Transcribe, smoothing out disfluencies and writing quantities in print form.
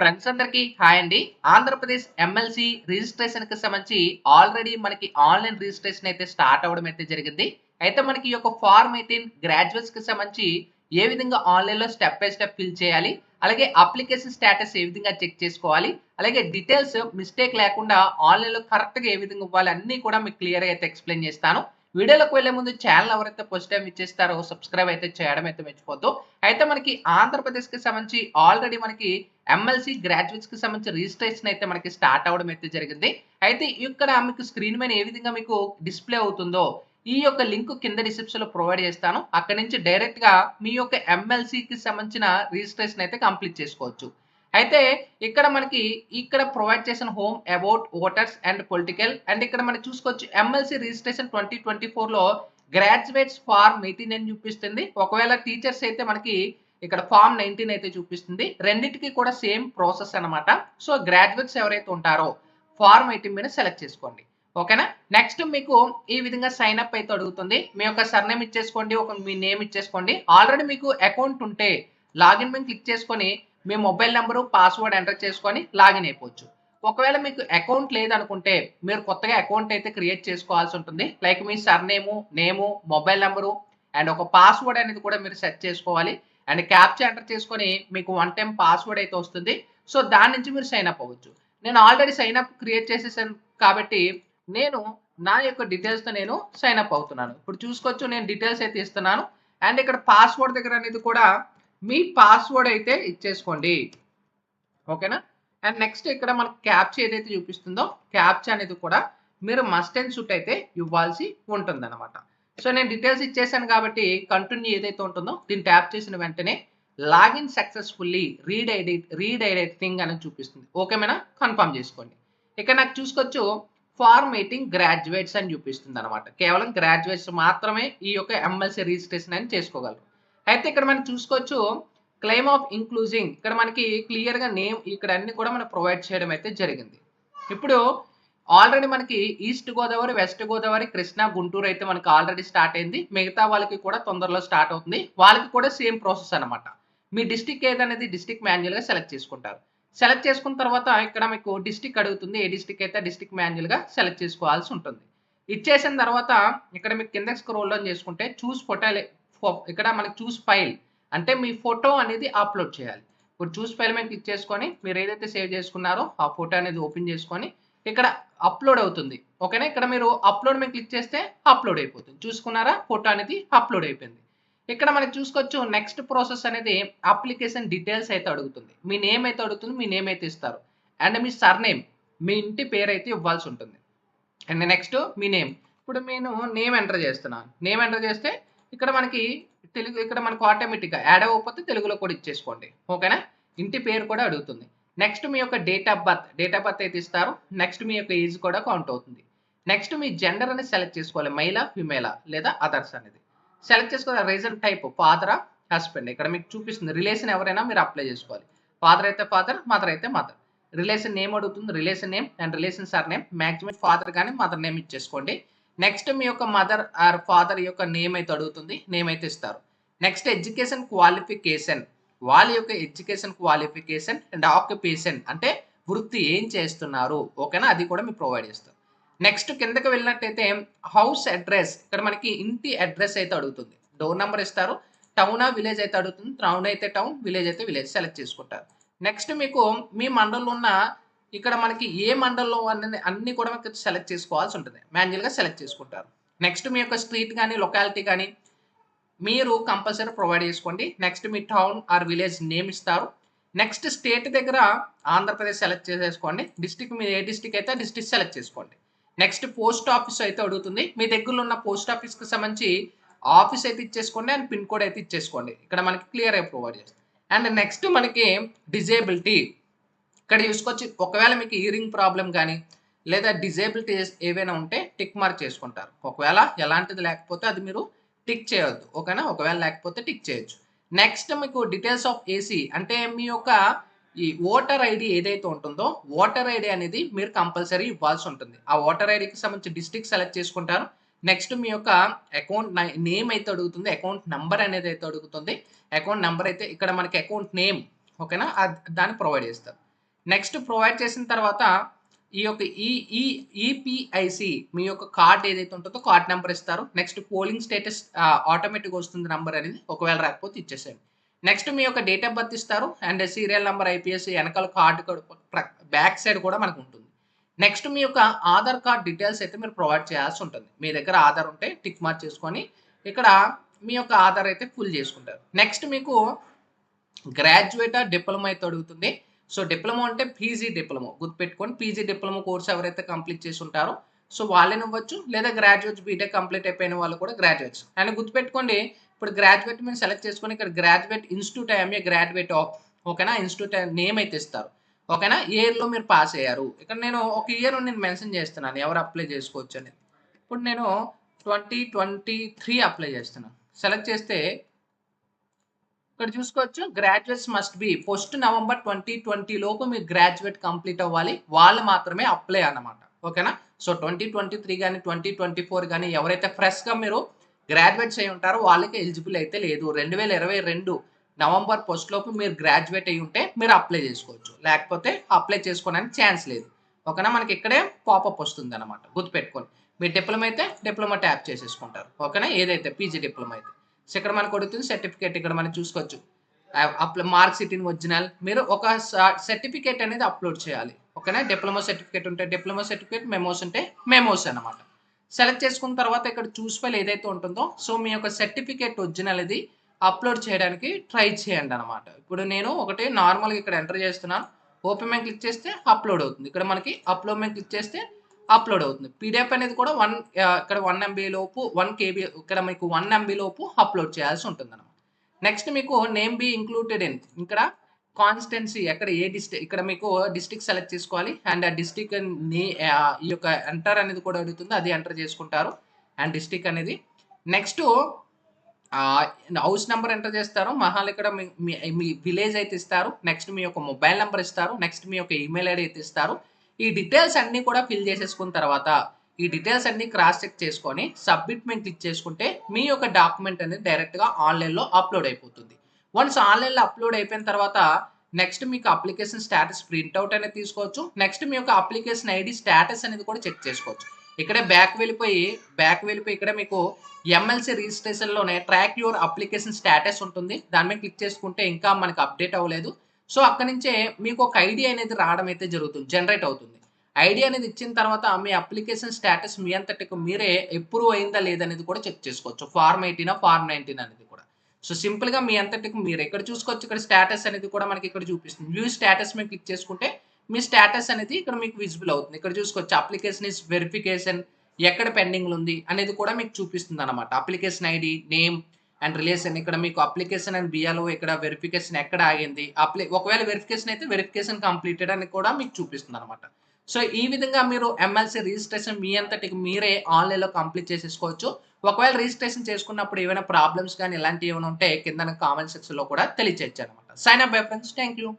Friends అందరికి hi అండి. Andhra Pradesh MLC registration కి సంబంధించి ఆల్రెడీ మనకి ఆన్లైన్ రిజిస్ట్రేషన్ అయితే స్టార్ట్ అవ్వడం అయితే జరిగింది. అయితే మనకి ఈ యొక్క ఫార్మ్ 18 గ్రాడ్యుయేట్స్ కి సంబంధించి ఏ విధంగా ఆన్లైన్ లో స్టెప్ బై స్టెప్ ఫిల్ చేయాలి, అలాగే అప్లికేషన్ స్టేటస్ ఏ విధంగా చెక్ చేసుకోవాలి, అలాగే డీటెయిల్స్ మిస్టేక్ లేకుండా ఆన్లైన్ లో కరెక్ట్ గా ఏ విధంగా ఇవ్వాలి అన్ని కూడా మీకు క్లియర్ గా అయితే ఎక్స్ప్లెయిన్ చేస్తాను. వీడియోలోకి వెళ్లే ముందు ఛానల్ ఎవరైతే ఫస్ట్ టైం ఇచ్చేస్తారో సబ్స్క్రైబ్ అయితే చేయడం అయితే మర్చిపోద్దు. అయితే మనకి ఆంధ్రప్రదేశ్ కి సంబంధించి ఆల్రెడీ మనకి ఎమ్మెల్సీ గ్రాడ్యుయేట్స్ కి సంబంధించిన రిజిస్ట్రేషన్ అయితే మనకి స్టార్ట్ అవ్వడం అయితే జరిగింది. అయితే ఇక్కడ మీకు స్క్రీన్ మీద ఏ విధంగా మీకు డిస్ప్లే అవుతుందో ఈ యొక్క లింక్ కింద డిస్క్రిప్షన్ లో ప్రొవైడ్ చేస్తాను. అక్కడ నుంచి డైరెక్ట్ గా మీ యొక్క ఎమ్మెల్సీకి సంబంధించిన రిజిస్ట్రేషన్ అయితే కంప్లీట్ చేసుకోవచ్చు. అయితే ఇక్కడ మనకి ఇక్కడ ప్రొవైడ్ చేసిన home about voters and political and ఇక్కడ మనం చూసుకోవచ్చు ఎమ్మెల్సీ రిజిస్ట్రేషన్ 2024 లో గ్రాడ్యుయేట్స్ ఫార్మ్ 18 అని చూపిస్తుంది. ఒకవేళ టీచర్స్ అయితే మనకి ఇక్కడ ఫార్మ్ 19 అయితే చూపిస్తుంది. రెండిటికి కూడా సేమ్ ప్రాసెస్ అన్నమాట. సో గ్రాడ్యుయేట్స్ ఎవరైతే ఉంటారో ఫార్మ్ 18 మీద సెలెక్ట్ చేసుకోండి. ఓకేనా. నెక్స్ట్ మీకు ఈ విధంగా సైన్ అప్ అయితే అడుగుతుంది. మీ యొక్క సర్నేమ్ ఇచ్చేసుకోండి, మీ నేమ్ ఇచ్చేసుకోండి. ఆల్రెడీ మీకు అకౌంట్ ఉంటే లాగిన్ మీద క్లిక్ చేసుకొని మీ మొబైల్ నెంబరు పాస్వర్డ్ ఎంటర్ చేసుకొని లాగిన్ అయిపోవచ్చు. ఒకవేళ మీకు అకౌంట్ లేదనుకుంటే మీరు కొత్తగా అకౌంట్ అయితే క్రియేట్ చేసుకోవాల్సి ఉంటుంది. Like me surname, name, mobile number and ఒక పాస్వర్డ్ అనేది కూడా మీరు సెట్ చేసుకోవాలి. అండ్ క్యాప్చా ఎంటర్ చేసుకొని మీకు వన్ టైం పాస్వర్డ్ అయితే వస్తుంది. సో దాని నుంచి మీరు సైన్ అప్ అవ్వచ్చు. నేను ఆల్రెడీ సైన్ అప్ క్రియేట్ చేసేసాను కాబట్టి నేను నా యొక్క డీటెయిల్స్ తో నేను సైన్ అప్ అవుతున్నాను. ఇప్పుడు చూసుకోవచ్చు నేను డీటెయిల్స్ అయితే ఇస్తున్నాను. అండ్ ఇక్కడ పాస్వర్డ్ దగ్గర అనేది కూడా మీ పాస్వర్డ్ అయితే ఇచ్చేసుకోండి. ఓకేనా. అండ్ నెక్స్ట్ ఇక్కడ మనకు క్యాప్చా ఏదైతే చూపిస్తుందో క్యాప్చా అనేది కూడా మీరు మస్ట్ అండ్ షుడ్ అయితే ఇవ్వాల్సి ఉంటుంది అనమాట. సో నేను డీటెయిల్స్ ఇచ్చేసాను కాబట్టి కంటిన్యూ ఏదైతే ఉంటుందో దీన్ని ట్యాప్ చేసిన వెంటనే లాగిన్ సక్సెస్ఫుల్లీ రీడైరెక్టింగ్ అని చూపిస్తుంది. ఓకేనా, కన్ఫర్మ్ చేసుకోండి. ఇక్కడ నాకు చూసుకోవచ్చు ఫార్మ్ 18 గ్రాడ్యుయేట్స్ అని చూపిస్తుంది అనమాట. కేవలం గ్రాడ్యుయేట్స్ మాత్రమే ఈ యొక్క ఎమ్మెల్సీ రిజిస్ట్రేషన్ అని చేసుకోగలరు. అయితే ఇక్కడ మనం చూసుకోవచ్చు క్లెయిమ్ ఆఫ్ ఇంక్లూజింగ్ ఇక్కడ మనకి క్లియర్ గా నేమ్ ఇక్కడ అన్ని కూడా మనం ప్రొవైడ్ చేయడం అయితే జరిగింది. ఇప్పుడు ఆల్రెడీ మనకి ఈస్ట్ గోదావరి, వెస్ట్ గోదావరి, కృష్ణా, గుంటూరు అయితే మనకి ఆల్రెడీ స్టార్ట్ అయింది. మిగతా వాళ్ళకి కూడా తొందరలో స్టార్ట్ అవుతుంది. వాళ్ళకి కూడా సేమ్ ప్రాసెస్ అనమాట. మీ డిస్టిక్ ఏదనేది డిస్టిక్ మాన్యువల్ గా సెలెక్ట్ చేసుకుంటారు. సెలెక్ట్ చేసుకున్న తర్వాత ఇక్కడ మీకు డిస్టిక్ అడుగుతుంది. ఏ డిస్టిక్ అయితే డిస్టిక్ మాన్యువల్ గా సెలెక్ట్ చేసుకోవాల్సి ఉంటుంది. ఇచ్చేసిన తర్వాత ఇక్కడ మీకు కింద స్క్రోల్ డౌన్ చేసుకుంటే చూస్ ఫోటో ఇక్కడ మనకి చూస్ ఫైల్ అంటే మీ ఫోటో అనేది అప్లోడ్ చేయాలి. ఇప్పుడు చూస్ ఫైల్ మీద క్లిక్ చేసుకొని మీరు ఏదైతే సేవ్ చేసుకున్నారో ఆ ఫోటో అనేది ఓపెన్ చేసుకొని ఇక్కడ అప్లోడ్ అవుతుంది. ఓకేనా. ఇక్కడ మీరు అప్లోడ్ మీద క్లిక్ చేస్తే అప్లోడ్ అయిపోతుంది. చూసుకున్నారా, ఫోటో అనేది అప్లోడ్ అయిపోయింది. ఇక్కడ మనకి చూసుకోవచ్చు నెక్స్ట్ ప్రాసెస్ అనేది అప్లికేషన్ డీటెయిల్స్ అయితే అడుగుతుంది. మీ నేమ్ అయితే అడుగుతుంది, మీ నేమ్ అయితే ఇస్తారు. అండ్ మీ సర్నేమ్ మీ ఇంటి పేరు అయితే ఇవ్వాల్సి ఉంటుంది. And next me name. ఇప్పుడు నేను నేమ్ ఎంటర్ చేస్తున్నాను. నేమ్ ఎంటర్ చేస్తే ఇక్కడ మనకి తెలుగు ఇక్కడ మనకు ఆటోమేటిక్గా యాడ్ అవ్వకపోతే తెలుగులో కూడా ఇచ్చేసుకోండి. ఓకేనా. ఇంటి పేరు కూడా అడుగుతుంది. నెక్స్ట్ మీ యొక్క డేట్ ఆఫ్ బర్త్ అయితే ఇస్తారు. నెక్స్ట్ మీ యొక్క ఏజ్ కూడా కౌంట్ అవుతుంది. నెక్స్ట్ మీ జెండర్ అనేది సెలెక్ట్ చేసుకోవాలి. మెయిలా, ఫిమేలా లేదా అదర్స్ అనేది సెలెక్ట్ చేసుకోవాలి. రీజన్ టైప్ ఫాదరా, హస్బెండ్ ఇక్కడ మీకు చూపిస్తుంది. రిలేషన్ ఎవరైనా మీరు అప్లై చేసుకోవాలి. ఫాదర్ అయితే ఫాదర్, మదర్ అయితే మదర్. రిలేషన్ నేమ్ అడుగుతుంది. Relation name and relation sir name. Maximum father కానీ మదర్ నేమ్ ఇచ్చేసుకోండి. నెక్స్ట్ మీ యొక్క మదర్ ఆర్ ఫాదర్ యొక్క నేమ్ అయితే అడుగుతుంది. నేమ్ అయితే ఇస్తారు. నెక్స్ట్ ఎడ్యుకేషన్ క్వాలిఫికేషన్, వాళ్ళ యొక్క ఎడ్యుకేషన్ క్వాలిఫికేషన్ అండ్ ఆక్యుపేషన్ అంటే వృత్తి ఏం చేస్తున్నారు. ఓకేనా, అది కూడా మీరు ప్రొవైడ్ చేస్తారు. నెక్స్ట్ కిందకి వెళ్ళినట్టయితే హౌస్ అడ్రస్ ఇక్కడ మనకి ఇంటి అడ్రస్ అయితే అడుగుతుంది. డోర్ నెంబర్ ఇస్తారు. టౌనా విలేజ్ అయితే అడుగుతుంది. టౌన్ అయితే టౌన్, విలేజ్ అయితే విలేజ్ సెలెక్ట్ చేసుకుంటారు. నెక్స్ట్ మీకు మీ మండలంలో ఉన్న ఇక్కడ మనకి ఏ మండలంలో అన్ని కూడా మీకు సెలెక్ట్ చేసుకోవాల్సి ఉంటుంది. మాన్యువల్గా సెలెక్ట్ చేసుకుంటారు. నెక్స్ట్ మీ యొక్క స్ట్రీట్ కానీ లొకాలిటీ కానీ మీరు కంపల్సరీ ప్రొవైడ్ చేసుకోండి. Next me town or village name ఇస్తారు. నెక్స్ట్ స్టేట్ దగ్గర ఆంధ్రప్రదేశ్ సెలెక్ట్ చేసేసుకోండి. డిస్టిక్ మీరు ఏ డిస్టిక్ అయితే డిస్టిక్ సెలెక్ట్ చేసుకోండి. నెక్స్ట్ పోస్ట్ ఆఫీస్ అయితే అడుగుతుంది. మీ దగ్గరలో ఉన్న పోస్ట్ ఆఫీస్కి సంబంధించి ఆఫీస్ అయితే ఇచ్చేసుకోండి అండ్ పిన్ కోడ్ అయితే ఇచ్చేసుకోండి. ఇక్కడ మనకి క్లియర్ అయి ప్రొవైడ్ చేస్తుంది. అండ్ నెక్స్ట్ మనకి డిజేబిలిటీ ఇక్కడ చూసుకోవచ్చు. ఒకవేళ మీకు ఇయరింగ్ ప్రాబ్లం కానీ లేదా డిజేబిలిటీస్ ఏవైనా ఉంటే టిక్ మార్క్ చేసుకుంటారు. ఒకవేళ ఎలాంటిది లేకపోతే అది మీరు టిక్ చేయొద్దు. ఓకేనా, ఒకవేళ లేకపోతే టిక్ చేయొచ్చు. నెక్స్ట్ మీకు డీటెయిల్స్ ఆఫ్ ఏసీ అంటే మీ యొక్క ఈ ఓటర్ ఐడి ఏదైతే ఉంటుందో ఓటర్ ఐడి అనేది మీరు కంపల్సరీ ఇవ్వాల్సి ఉంటుంది. ఆ ఓటర్ ఐడికి సంబంధించి డిస్ట్రిక్ట్ సెలెక్ట్ చేసుకుంటారు. నెక్స్ట్ మీ యొక్క అకౌంట్ నేమ్ అయితే అడుగుతుంది. అకౌంట్ నెంబర్ అనేది అయితే అడుగుతుంది. అకౌంట్ నెంబర్ అయితే ఇక్కడ మనకి అకౌంట్ నేమ్ ఓకేనా దాన్ని ప్రొవైడ్ చేస్తారు. నెక్స్ట్ ప్రొవైడ్ చేసిన తర్వాత ఈ యొక్క ఈ ఈపీఐసి మీ యొక్క కార్డ్ ఏదైతే ఉంటుందో కార్డ్ నెంబర్ ఇస్తారు. నెక్స్ట్ పోలింగ్ స్టేటస్ ఆటోమేటిక్‌గా వస్తుంది నంబర్ అనేది. ఒకవేళ రాకపోతే ఇచ్చేసేయండి. నెక్స్ట్ మీ యొక్క డేట్ ఆఫ్ బర్త్ ఇస్తారు. అండ్ సీరియల్ నంబర్, ఐపీఎస్ ఎనకాల కార్డ్ కూడా బ్యాక్ సైడ్ కూడా మనకుంటుంది. నెక్స్ట్ మీ యొక్క ఆధార్ కార్డ్ డీటెయిల్స్ అయితే మీరు ప్రొవైడ్ చేయాల్సి ఉంటుంది. మీ దగ్గర ఆధార్ ఉంటే టిక్ మార్క్ చేసుకొని ఇక్కడ మీ యొక్క ఆధార్ అయితే ఫుల్ చేసుకుంటారు. నెక్స్ట్ మీకు గ్రాడ్యుయేటా, డిప్లొమా అయితే అడుగుతుంది. సో డిప్లొమా అంటే పీజీ డిప్లొమా గుర్తుపెట్టుకోండి. పీజీ డిప్లొమా కోర్స్ ఎవరైతే కంప్లీట్ చేసి ఉంటారో సో వాళ్ళని ఇవ్వచ్చు. లేదా గ్రాడ్యుయేట్స్ బీటెక్ కంప్లీట్ అయిపోయిన వాళ్ళు కూడా గ్రాడ్యుయేట్స్. అండ్ గుర్తుపెట్టుకోండి, ఇప్పుడు గ్రాడ్యుయేట్ మీరు సెలెక్ట్ చేసుకొని ఇక్కడ graduate institute IMA graduate of ఓకేనా, ఇన్స్టిట్యూట్ నేమ్ అయితే ఇస్తారు. ఓకేనా, ఇయర్లో మీరు పాస్ అయ్యారు. ఇక్కడ నేను ఒక ఇయర్ నేను మెన్షన్ చేస్తున్నాను ఎవరు అప్లై చేసుకోవచ్చు అనేది. ఇప్పుడు నేను 2023 అప్లై చేస్తున్నాను. సెలెక్ట్ చేస్తే ఇక్కడ చూసుకోవచ్చు graduates must be first November 2020 లోపు మీరు గ్రాడ్యుయేట్ కంప్లీట్ అవ్వాలి. వాళ్ళు మాత్రమే అప్లై అన్నమాట. ఓకేనా, సో 2023 కానీ 2024 కానీ ఎవరైతే ఫ్రెష్గా మీరు గ్రాడ్యుయేట్స్ అయి ఉంటారో వాళ్ళకి ఎలిజిబుల్ అయితే లేదు. 2022 నవంబర్ ఫస్ట్ లోపు మీరు గ్రాడ్యుయేట్ అయి ఉంటే మీరు అప్లై చేసుకోవచ్చు, లేకపోతే అప్లై చేసుకోవడానికి ఛాన్స్ లేదు. ఓకేనా, మనకి ఇక్కడే పాపప్ వస్తుంది అనమాట. గుర్తుపెట్టుకోండి, మీరు డిప్లొమా అయితే డిప్లొమా ట్యాప్ చేసేసుకుంటారు. ఓకేనా, ఏదైతే పీజీ డిప్లొమా అయితే. సో ఇక్కడ మనకు అడుగుతుంది సర్టిఫికేట్. ఇక్కడ మనం చూసుకోవచ్చు మార్క్ షీట్ ఇన్ ఒరిజినల్. మీరు ఒక సర్టిఫికేట్ అనేది అప్లోడ్ చేయాలి. ఓకేనా, డిప్లొమా సర్టిఫికేట్ ఉంటే డిప్లొమా సర్టిఫికేట్, మెమోస్ ఉంటే మెమోస్ అనమాట. సెలెక్ట్ చేసుకున్న తర్వాత ఇక్కడ చూస్ ఫైల్ ఏదైతే ఉంటుందో సో మీ యొక్క సర్టిఫికేట్ ఒరిజినల్ ఇది అప్లోడ్ చేయడానికి ట్రై చేయండి అనమాట. ఇప్పుడు నేను ఒకటి నార్మల్గా ఇక్కడ ఎంటర్ చేస్తున్నాను. ఓపెన్ మీద క్లిక్ చేస్తే అప్లోడ్ అవుతుంది. ఇక్కడ మనకి అప్లోడ్ మీద క్లిక్ చేస్తే అప్లోడ్ అవుతుంది. పీడిఎఫ్ అనేది కూడా ఇక్కడ 1 MB లోపు 1 KB ఇక్కడ మీకు 1 MB లోపు అప్లోడ్ చేయాల్సి ఉంటుంది అనమాట. నెక్స్ట్ మీకు నేమ్ బి ఇంక్లూడెడ్ ఇన్ ఇక్కడ కాన్స్టెన్సీ ఎక్కడ ఏ డిస్ట్రిక్ట్ ఇక్కడ మీకు డిస్ట్రిక్ట్ సెలెక్ట్ చేసుకోవాలి. అండ్ ఆ డిస్ట్రిక్ట్ ఈ యొక్క ఎంటర్ అనేది కూడా అడుగుతుంది, అది ఎంటర్ చేసుకుంటారు. అండ్ డిస్ట్రిక్ట్ అనేది నెక్స్ట్ హౌస్ నెంబర్ ఎంటర్ చేస్తారు. మహాల్ ఇక్కడ మీ విలేజ్ అయితే ఇస్తారు. నెక్స్ట్ మీ యొక్క మొబైల్ నెంబర్ ఇస్తారు. నెక్స్ట్ మీ యొక్క ఈమెయిల్ ఐడి అయితే ఇస్తారు. ఈ డీటెయిల్స్ అన్నీ కూడా ఫిల్ చేసేసుకున్న తర్వాత ఈ డీటెయిల్స్ అన్ని క్రాస్ చెక్ చేసుకొని సబ్మిట్ మీద క్లిక్ చేసుకుంటే మీ యొక్క డాక్యుమెంట్ అనేది డైరెక్ట్గా ఆన్లైన్లో అప్లోడ్ అయిపోతుంది. వన్స్ ఆన్లైన్లో అప్లోడ్ అయిపోయిన తర్వాత నెక్స్ట్ మీకు అప్లికేషన్ స్టేటస్ ప్రింట్అవుట్ అనేది తీసుకోవచ్చు. నెక్స్ట్ మీ యొక్క అప్లికేషన్ ఐడి స్టేటస్ అనేది కూడా చెక్ చేసుకోవచ్చు. ఇక్కడే బ్యాక్ వెళ్ళిపోయి ఇక్కడ మీకు ఎంఎల్సి రిజిస్ట్రేషన్లోనే ట్రాక్ యువర్ అప్లికేషన్ స్టేటస్ ఉంటుంది. దాని మీద క్లిక్ చేసుకుంటే ఇంకా మనకి అప్డేట్ అవ్వలేదు. సో అక్కడి నుంచే మీకు ఒక ఐడి అనేది రావడం అయితే జరుగుతుంది, జనరేట్ అవుతుంది. ఐడి అనేది ఇచ్చిన తర్వాత మీ అప్లికేషన్ స్టేటస్ మీ అంతటికి మీరే అప్రూవ్ అయిందా లేదనేది కూడా చెక్ చేసుకోవచ్చు. ఫార్మ్ 18 ఫార్మ్ 19 అనేది కూడా. సో సింపుల్గా మీ అంతటికి మీరు ఇక్కడ చూసుకోవచ్చు. ఇక్కడ స్టేటస్ అనేది కూడా మనకి ఇక్కడ చూపిస్తుంది. వ్యూ స్టేటస్ మీద క్లిక్ చేసుకుంటే మీ స్టేటస్ అనేది ఇక్కడ మీకు విజిబుల్ అవుతుంది. ఇక్కడ చూసుకోవచ్చు అప్లికేషన్ ఇస్ వెరిఫికేషన్ ఎక్కడ పెండింగ్ ఉంది అనేది కూడా మీకు చూపిస్తుంది అనమాట. Application ID, name and relation. ఇక్కడ మీకు అప్లికేషన్ అండ్ బిఆర్ఓ ఇక్కడ వెరిఫికేషన్ ఎక్కడ ఆగింది, ఒకవేళ వెరిఫికేషన్ అయితే వెరిఫికేషన్ కంప్లీటెడ్ అని కూడా మీకు చూపిస్తుంది అనమాట. సో ఈ విధంగా మీరు ఎంఎల్సి రిజిస్ట్రేషన్ మీ అంతటికి మీరే ఆన్లైన్లో కంప్లీట్ చేసేసుకోవచ్చు. ఒకవేళ రిజిస్ట్రేషన్ చేసుకున్నప్పుడు ఏమైనా ప్రాబ్లమ్స్ కానీ ఇలాంటివి ఏమైనా ఉంటే కింద కామెంట్ సెక్షన్లో కూడా తెలియచేయచ్చు అనమాట. Sign up bye friends, thank you.